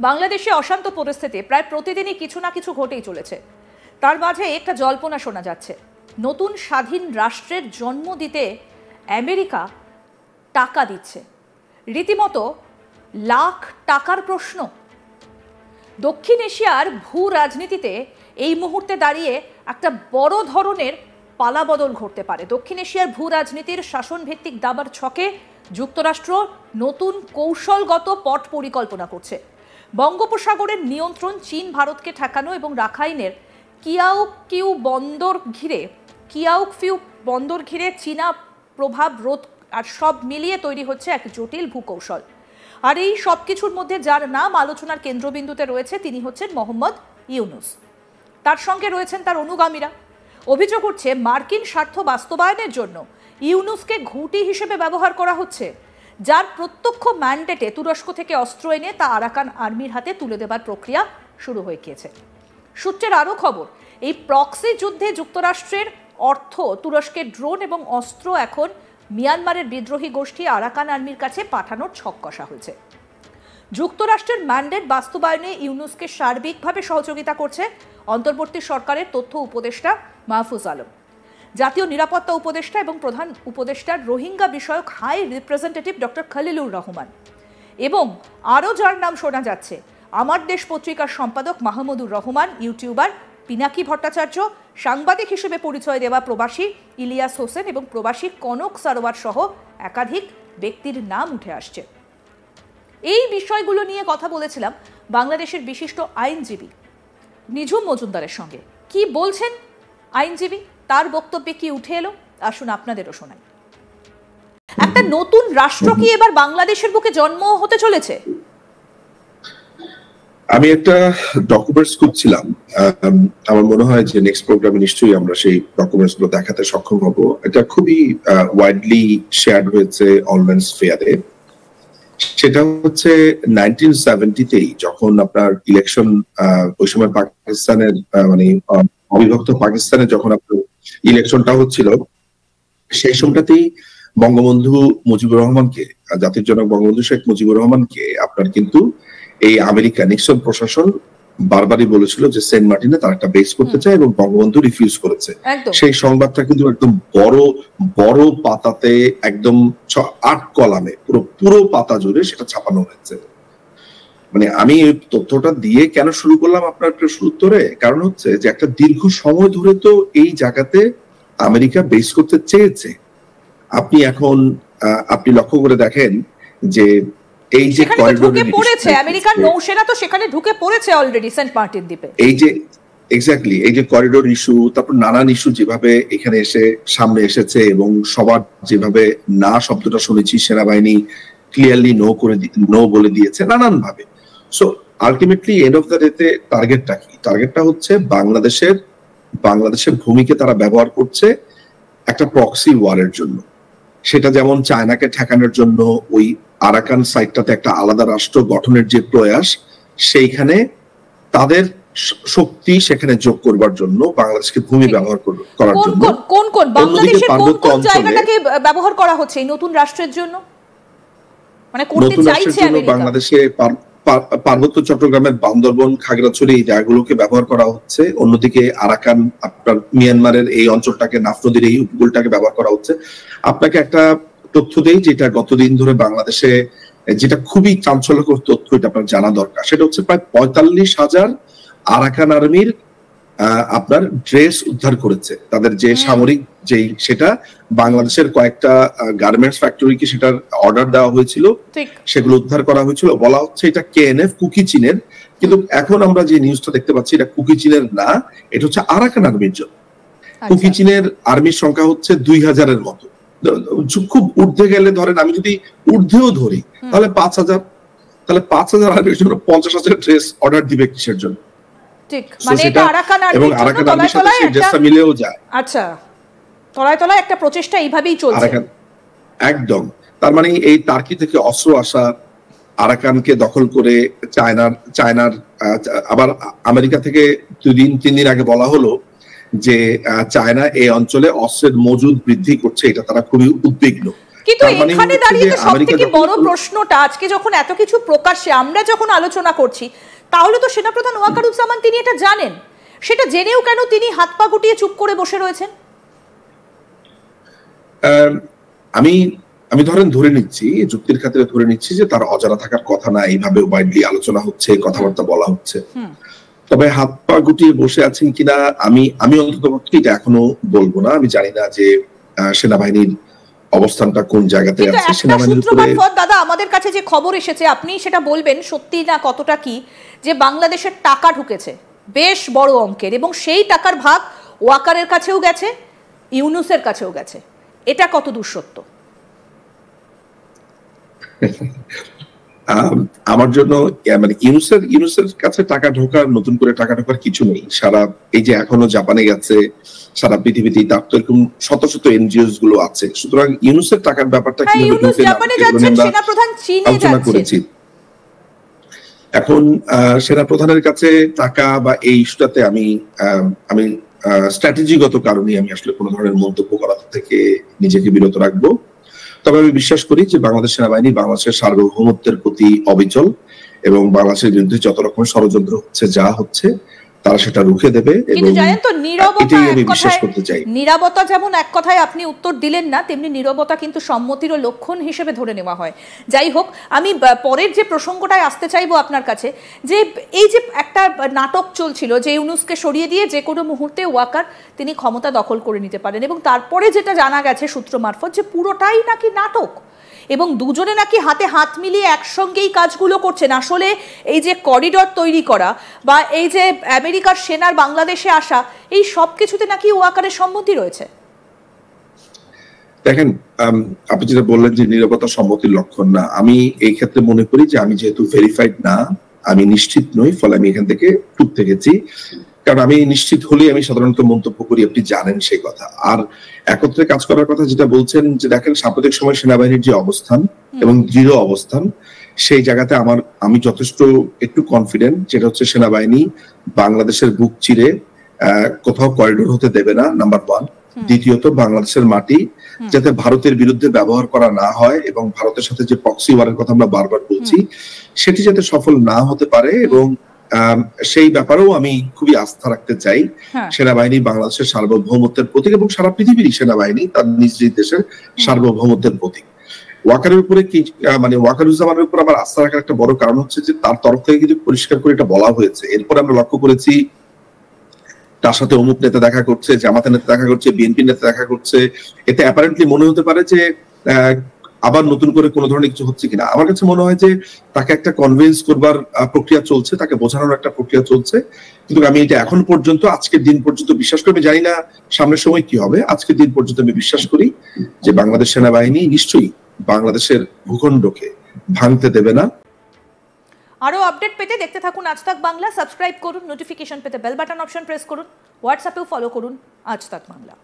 বাংলাদেশে অশান্ত পরিস্থিতি প্রায় প্রতিদিনই কিছু না কিছু ঘটেই চলেছে। তার মাঝে একটা জল্পনা শোনা যাচ্ছে, নতুন স্বাধীন রাষ্ট্রের জন্ম দিতে আমেরিকা টাকা দিচ্ছে। রীতিমতো লাখ টাকার প্রশ্ন। দক্ষিণ এশিয়ার ভূ রাজনীতিতে এই মুহূর্তে দাঁড়িয়ে একটা বড় ধরনের পালাবদল ঘটতে পারে। দক্ষিণ এশিয়ার ভূ রাজনীতির শাসন ভিত্তিক দাবার ছকে যুক্তরাষ্ট্র নতুন কৌশলগত পট পরিকল্পনা করছে। বঙ্গোপসাগরের নিয়ন্ত্রণ চীন ভারতকে ঠেকানো এবং রাখাইনের কিয়াউকফিউ বন্দর ঘিরে চীনা প্রভাব রোধ, আর সব মিলিয়ে তৈরি হচ্ছে এক জটিল ভূকৌশল। আর এই সব কিছুর মধ্যে যার নাম আলোচনার কেন্দ্রবিন্দুতে রয়েছে তিনি হচ্ছেন মোহাম্মদ ইউনূস। তার সঙ্গে রয়েছেন তার অনুগামীরা। অভিযোগ উঠছে মার্কিন স্বার্থ বাস্তবায়নের জন্য ইউনূসকে ঘুঁটি হিসেবে ব্যবহার করা হচ্ছে, যার প্রত্যক্ষ ম্যান্ডেটে তুরস্ক থেকে অস্ত্র এনে তা আরাকান আর্মির হাতে তুলে দেবার প্রক্রিয়া শুরু হয়ে গিয়েছে। সূত্রের আরও খবর, এই প্রক্সি যুদ্ধে যুক্তরাষ্ট্রের অর্থ, তুরস্কের ড্রোন এবং অস্ত্র এখন মিয়ানমারের বিদ্রোহী গোষ্ঠী আরাকান আর্মির কাছে পাঠানোর ছক কষা হয়েছে। যুক্তরাষ্ট্রের ম্যান্ডেট বাস্তবায়নে ইউনূসকে সার্বিকভাবে সহযোগিতা করছে অন্তর্বর্তী সরকারের তথ্য উপদেষ্টা মাহফুজ আলম, জাতীয় নিরাপত্তা উপদেষ্টা এবং প্রধান উপদেষ্টার রোহিঙ্গা বিষয়ক high representative doctor Khalilur Rahman, এবং আরও যার নাম শোনা যাচ্ছে আমার দেশ পত্রিকার সম্পাদক মাহমুদুর রহমান, ইউটিউবার পিনাকি ভট্টাচার্য, সাংবাদিক হিসেবে পরিচয় দেওয়া প্রবাসী ইলিয়াস হোসেন এবং প্রবাসী কনক সারোয়ার সহ একাধিক ব্যক্তির নাম উঠে আসছে। এই বিষয়গুলো নিয়ে কথা বলেছিলাম বাংলাদেশের বিশিষ্ট আইনজীবী নিঝুম মজুমদারের সঙ্গে। কি বলছেন আইনজীবী, তার বক্তব্যে কি উঠে এলো, আসুন আপনাদেরও শোনাই। একটা নতুন রাষ্ট্র কি এবার বাংলাদেশের বুকে জন্ম হতে চলেছে? আমি একটা ডকুমেন্টস খুঁজছিলাম, আমার মনে হয় যে নেক্সট প্রোগ্রামে নিশ্চয়ই আমরা সেই ডকুমেন্টস গুলো দেখাতে সক্ষম হব। এটা খুবই ওয়াইডলি শেয়ার হয়েছে অনলাইন স্ফিয়ারে। সেটা হচ্ছে 1970-তেই যখন আপনার ইলেকশন, ওই সময় পাকিস্তানের মানে অবিভক্ত পাকিস্তানে যখন আপনার ইলেকশনটা হচ্ছিল, সেই সময়টাতেই বঙ্গবন্ধু মুজিবুর রহমানকে, জাতির জনক বঙ্গবন্ধু শেখ মুজিবুর রহমানকে আপনার কিন্তু এই আমেরিকা নিক্সন প্রশাসন বারবারই বলেছিল যে সেন্ট মার্টিনে তার একটা বেস করতে চায় এবং বঙ্গবন্ধু রিফিউজ করেছে। সেই সংবাদটা কিন্তু একদম বড় পাতাতে, একদম 8 কলামে পুরো পাতা জুড়ে সেটা ছাপানো হয়েছে। মানে আমি এই তথ্যটা দিয়ে কেন শুরু করলাম আপনার প্রশ্ন উত্তরে, কারণ হচ্ছে যে একটা দীর্ঘ সময় ধরে তো এই জায়গাতে আমেরিকা বেস করতে চেয়েছে। আপনি এখন আপনি লক্ষ্য করে দেখেন যে এই যে করিডোরে পড়েছে আমেরিকার নৌসেনা, তো সেখানে ঢুকে পড়েছে অলরেডি সেন্ট মার্টিন দ্বীপে। এই যে এক্স্যাক্টলি এই যে করিডোর ইস্যু, তারপর নানান ইস্যু যেভাবে এখানে এসে সামনে এসেছে এবং সবার যেভাবে না শব্দটা শুনেছি, সেনাবাহিনী ক্লিয়ারলি নো বলে দিয়েছে নানান ভাবে। So ultimately end of the ডেতে টার্গেটটা কি? টার্গেটটা হচ্ছে বাংলাদেশের ভূমিকে তারা ব্যবহার করছে একটা প্রক্সি ওয়ারের জন্য। সেটা যেমন চায়নাকে ঠেকানোর জন্য ওই আরাকান সাইডটাতে একটা আলাদা রাষ্ট্র গঠনের যে প্রয়াস, সেইখানে তাদের শক্তি সেখানে যোগ করবার জন্য, বাংলাদেশকে ভূমি ব্যবহার করার জন্য। কোন বাংলাদেশের কোন জায়গাটাকে ব্যবহার করা হচ্ছে এই নতুন রাষ্ট্রের জন্য? মানে করতে চাইছে আমেরিকা বাংলাদেশে পার্বত্য চট্টগ্রামের বান্দরবন, খাগড়াছড়ি এই জায়গাগুলোকে ব্যবহার করা হচ্ছে। অন্যদিকে আরাকান আপনার মিয়ানমারের এই অঞ্চলটাকে, নাফ নদীর এই উপকূলটাকে ব্যবহার করা হচ্ছে। আপনাকে একটা তথ্য দেই যেটা গতদিন ধরে বাংলাদেশে, যেটা খুবই চাঞ্চল্যকর তথ্য, এটা আপনার জানা দরকার। সেটা হচ্ছে প্রায় 45,000 আরাকান আর্মির আপনার ড্রেস উদ্ধার করেছে। তাদের যে সামরিক যেই, সেটা বাংলাদেশের কয়েকটা গার্মেন্টস ফ্যাক্টরিকে সেটার অর্ডার দেওয়া হয়েছিল, সেগুলো উদ্ধার করা হয়েছিল। বলা হচ্ছে এটা কেএনএফ, কুকি চীনের, কিন্তু এখন আমরা যে নিউজটা দেখতে পাচ্ছি এটা কুকি চীনের না, এটা হচ্ছে আরাকান আর্মির জন্য। কুকি চীনের আর্মির সংখ্যা হচ্ছে 2000-এর মতো। খুব ঊর্ধ্বে গেলে ধরেন, আমি যদি ঊর্ধ্বেও ধরি তাহলে 5000, তাহলে 5000 আর্মির জন্য 50,000 ড্রেস অর্ডার দিবে কিসের জন্য? ঠিক, মানে এটা আরাকান আর্মির সাথে ড্রেসটা মিলেও যায়। আচ্ছা, তলায় একটা প্রচেষ্টা এইভাবেই চলছে একদম। তার মানে এই টার্কি থেকে অস্ত্র আসা, আরাকানকে দখল করে চায়নার আবার আমেরিকা থেকে 2-3 দিন আগে বলা হলো যে চায়না এই অঞ্চলে অস্ত্রের মজুদ বৃদ্ধি করছে, এটা তারা খুবই উদ্বিগ্ন। কিন্তু এখানে দাঁড়িয়ে তো সবথেকে বড় প্রশ্নটা, আজকে যখন এত কিছু প্রকাশ্যে আমরা যখন আলোচনা করছি, তাহলে তো সেনাপ্রধান ওয়াকারুজ্জামান তিনি এটা জানেন, সেটা জেনেও কেন তিনি হাত পা গুটিয়ে চুপ করে বসে রয়েছেন? আমি ধরে নিচ্ছি, যুক্তির খাতিরে ধরে নিচ্ছি যে তার অজানা থাকার কথা না, এইভাবে ওয়াইডলি আলোচনা হচ্ছে, কথাবার্তা বলা হচ্ছে। তবে হাত পা গুটিয়ে বসে আছেন কিনা আমি অন্তত এটা এখনো বলবো না। আমি জানি না যে সেনাবাহিনীর অবস্থানটা কোন জায়গাতে আছে। সেনাবাহিনীর উপরে দাদা আমাদের কাছে যে খবর এসেছে, আপনি সেটা বলবেন সত্যি না কতটা কি, যে বাংলাদেশের টাকা ঢুকেছে বেশ বড় অঙ্কের, এবং সেই টাকার ভাগ ওয়াকারের কাছেও গেছে, ইউনূসের কাছেও গেছে, এটা কত দূর সত্য? আমার জন্য মানে ইউনূসের কাছে টাকা ঢোকার, নতুন করে টাকা ঢোকার কিছু নেই। সারা এই যে এখনো জাপানে গেছে, সারা পৃথিবীতে তার তো এরকম শত শত এনজিওস গুলো আছে। সুতরাং ইউনূসের টাকার ব্যাপারটা কিভাবে আলোচনা করেছি। এখন সেনাপ্রধানের কাছে টাকা বা এই ইস্যুটাতে আমি স্ট্র্যাটেজিগত কারণে আমি আসলে কোনো ধরনের মন্তব্য করা থেকে নিজেকে বিরত রাখবো। তবে আমি বিশ্বাস করি যে বাংলাদেশ সেনাবাহিনী বাংলাদেশের সার্বভৌমত্বের প্রতি অবিচল, এবং বাংলাদেশের বিরুদ্ধে যত রকম ষড়যন্ত্র হচ্ছে, যা হচ্ছে, তারা সেটা রুখে দেবে। কিন্তু জানেন তো, নীরবতা যেমন এক কথায় আপনি উত্তর দিলেন না, তেমনি নীরবতা কিন্তু সম্মতিরও লক্ষণ হিসেবে ধরে নেওয়া হয়। যাই হোক, আমি পরের যে প্রসঙ্গটায় আসতে চাইবো আপনার কাছে, যে এই যে একটা নাটক চলছিল যে ইউনূসকে সরিয়ে দিয়ে যে কোনো মুহূর্তে ওয়াকার তিনি ক্ষমতা দখল করে নিতে পারেন, এবং তারপরে যেটা জানা গেছে সূত্র মারফত যে পুরোটাই নাকি নাটক, এবং দুজনে নাকি হাতে হাত মিলিয়ে একসঙ্গেই কাজগুলো করছেন। আসলে এই যে করিডর তৈরি করা বা এই যে আমেরিকার সেনার বাংলাদেশে আসা, এই সব কিছুতে নাকি ওয়াকারের সম্মতি রয়েছে। দেখেন, আপনি যেটা বললেন যে নীরবতা সম্মতির লক্ষণ না, আমি এই ক্ষেত্রে মনে করি যে আমি যেহেতু ভেরিফাইড না, আমি নিশ্চিত নই, ফলে আমি এখান থেকে চুপ থেকেছি। কারণ আমি নিশ্চিত হলেই আমি সাধারণত মন্তব্য করি, আপনি জানেন সেই কথা। আর একত্রে কাজ করার কথা যেটা বলছেন, যে দেখেন সাম্প্রতিক সময় সেনাবাহিনীর যে অবস্থান এবং দৃঢ় অবস্থান, সেই জায়গাতে আমি যথেষ্ট একটু কনফিডেন্ট, যেটা হচ্ছে সেনাবাহিনী বাংলাদেশের বুক চিরে কোথাও করিডোর হতে দেবে না, নাম্বার 1। দ্বিতীয়ত, বাংলাদেশের মাটি যাতে ভারতের বিরুদ্ধে ব্যবহার করা না হয়, এবং ভারতের সাথে যে প্রক্সি ওয়ারের কথা আমরা বারবার বলছি, সেটি যাতে সফল না হতে পারে, এবং সেই ব্যাপারেও আমি খুবই আস্থা রাখতে চাই। সেনাবাহিনী বাংলাদেশের সার্বভৌমত্বের প্রতীক, এবং সারা পৃথিবীর সেনাবাহিনী তার নিজ নিজ দেশের সার্বভৌমত্বের প্রতীক। ওয়াকারের উপরে কি মানে ওয়াকারুজ্জামানের উপর আমার আস্থা রাখার একটা বড় কারণ হচ্ছে যে তার তরফ থেকে কিন্তু পরিষ্কার করে এটা বলা হয়েছে। এরপর আমরা লক্ষ্য করেছি তার সাথে অমুক নেতা দেখা করছে, জামাতের নেতা দেখা করছে, বিএনপি নেতা দেখা করছে। এতে অ্যাপারেন্টলি মনে হতে পারে যে আবার নতুন করে কোনো ধরনের কিছু হচ্ছে কিনা। আমার কাছে মনে হয় যে তাকে একটা কনভিন্স করবার প্রক্রিয়া চলছে, তাকে বোঝানোর একটা প্রক্রিয়া চলছে। কিন্তু আমি এটা এখন পর্যন্ত, আজকের দিন পর্যন্ত বিশ্বাস করি, আমি জানি না সামনের সময় কি হবে, আজকের দিন পর্যন্ত আমি বিশ্বাস করি যে বাংলাদেশ সেনাবাহিনী নিশ্চয়ই বাংলাদেশের ভূখণ্ডকে ভাঙতে দেবে না। আরো আপডেট পেতে দেখতে থাকুন আজ তাক বাংলা, সাবস্ক্রাইব করুন, নোটিফিকেশন পেতে বেল বাটন অপশন প্রেস করুন, হোয়াটসঅ্যাপেও ফলো করুন আজ তাক বাংলা।